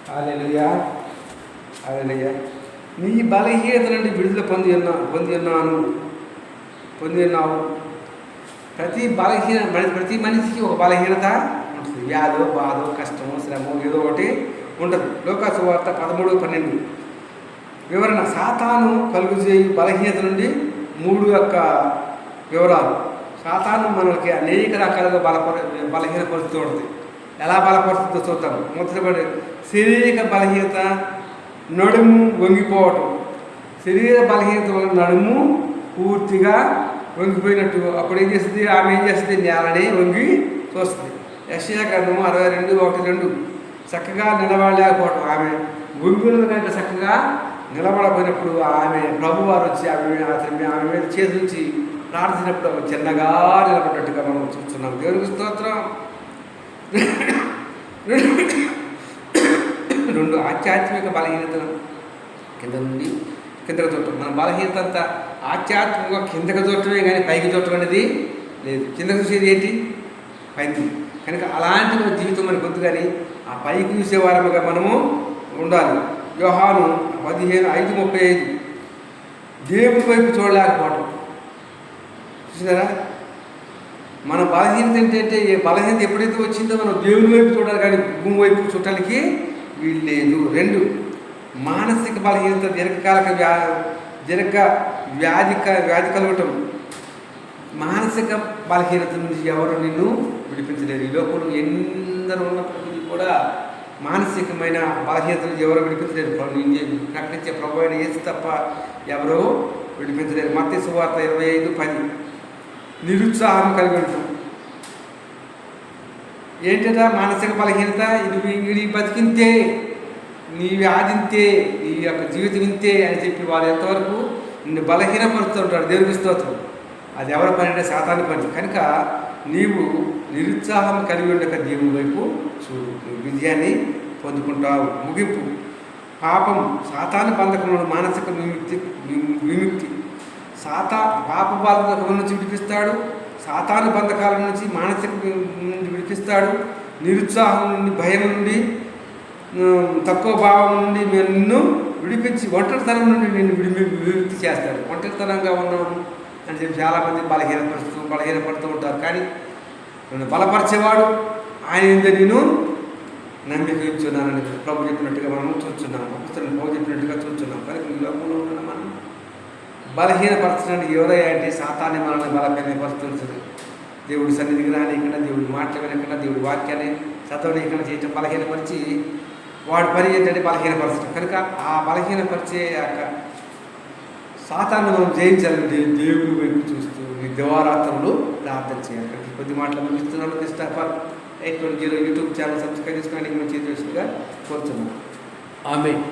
హల్లెలూయా, హల్లెలూయా. నీ బలహీనత నుండి విడుదల పొంది ఉన్నావు. ప్రతి మనిషికి ఒక బలహీనత ఉంటుంది. వ్యాధో, బాధో, కష్టమో, శ్రమో ఏదో ఒకటి ఉంటుంది. లోకాసు వార్త 13:12 వివరణ. సాతాను కలుగు చేయి బలహీనత నుండి 3 యొక్క వివరాలు. సాతాను మనకి అనేక రకాలుగా బలహీనపరుస్తూ ఉంటుంది. ఎలా బలపరుస్తుందో చూద్దాం. మొదటి శారీరక బలహీనత, నడుము వంగిపోవటం. శరీర బలహీనత వల్ల నడుము పూర్తిగా వంగిపోయినట్టు. అప్పుడు ఆమె ఏం చేస్తుంది? నేలని వంగి చూస్తుంది. యెషయా గ్రంథము 62:1-2 చక్కగా నిలబడలేకపోవటం. ఆమె వంగినది కనుక చక్కగా నిలబడపోయినప్పుడు ఆమె ప్రభువారు వచ్చి ఆమె మీద చేసి నుంచి ప్రార్థించినప్పుడు ఆమె చిన్నగా నిలబడ్డట్టుగా మనం చూస్తున్నాం. దేవునికి స్తోత్రం. 2 ఆధ్యాత్మిక బలహీనత కింద నుండి కిందకు చూడటం. మన బలహీనత అంతా ఆధ్యాత్మికంగా కిందకు చూడటమే కానీ పైకి చూడటం అనేది లేదు. కిందకు చూసేది ఏంటి? పైకి. కనుక అలాంటి మన జీవితం మనకు వద్దు. కానీ ఆ పైకి చూసేవారముగా మనము ఉండాలి. యోహాను 15:5-35 దేవుని వైపు చూడలేకపోవటం. చూసినారా? మన బలహీనత ఏంటంటే, బలహీనత ఎప్పుడైతే వచ్చిందో మనం దేవుని వైపు చూడాలి కానీ భూమి వైపు చూడటానికి వీలు లేదు. 2 మానసిక బలహీనత, వ్యాధి కలగటం. మానసిక బలహీనత నుంచి ఎవరు నిన్ను విడిపించలేరు. ఈ లోపల ఎందరూ ఉన్నప్పటికీ కూడా మానసికమైన బలహీనత నుంచి ఎవరు విడిపించలేరు. ప్రకటించే ప్రభు అయిన యేసు తప్ప ఎవరో విడిపించలేరు. మత్తయి సువార్త 25:10 నిరుత్సాహం కలిగి ఉంటాం. ఏంటంటే మానసిక బలహీనత, ఇది బతికింతే, నీ వ్యాధింతే, నీ యొక్క జీవితం ఇంతే అని చెప్పి వారు ఎంతవరకు నిన్ను బలహీనపరుస్తుంటారు. దేవునికి స్తోత్రం. అది ఎవరి పని అంటే సాతాను పని. కనుక నీవు నిరుత్సాహం కలిగి ఉండక దేవుని వైపు చూడు, విజయాన్ని పొందుకుంటావు. ముగింపు. పాపం సాతాను బంధకంలో మానసిక విముక్తి. పాప బంధకం నుంచి విడిపిస్తాడు. సాతాను బంధకాల నుంచి మానసిక నుండి విడిపిస్తాడు. నిరుత్సాహం నుండి, భయం నుండి, తక్కువ భావం నుండి నిన్ను విడిపించి ఒంటరితనం నుండి నిన్ను విముక్తి చేస్తాడు. ఒంటరితనంగా ఉన్నాము అని చెప్పి చాలామంది బలహీనపడుతూ ఉంటారు. కానీ నన్ను బలపరిచేవాడు ఆయన ఏందో నేను నమ్మిక ఇచ్చున్నానని ప్రభు చెప్పినట్టుగా మనం చూస్తున్నాం. అపొస్తలుడైన పౌలు చెప్పినట్టుగా చూస్తున్నాం. కనుక ఈ లోకంలో ఉన్న మనం బలహీనపరచడానికి ఎవరయ్యా అంటే సాతాన్ని మనల్ని బలహీనపరుస్తుంది. దేవుడి సన్నిధికి రానికుండా, దేవుడి మాటలు వినకుండా, దేవుడి వాక్యాన్ని చదవనీయకుండా చేయటం బలహీనపరిచి వాడి పని ఏంటంటే బలహీనపరచడం. కనుక ఆ బలహీనపరిచే సాతాన్ని మనం జయించాలంటే దేవుడి వైపు చూస్తూ ఈ దివారాత్రులు ప్రార్థన చేయాలి. కొద్ది మాటలు ముగిస్తున్నాను. Christopher 820 యూట్యూబ్ ఛానల్ సబ్స్క్రైబ్ చేసుకోవడానికి మనం చేసి కోరుతున్నాం. ఆమేన్.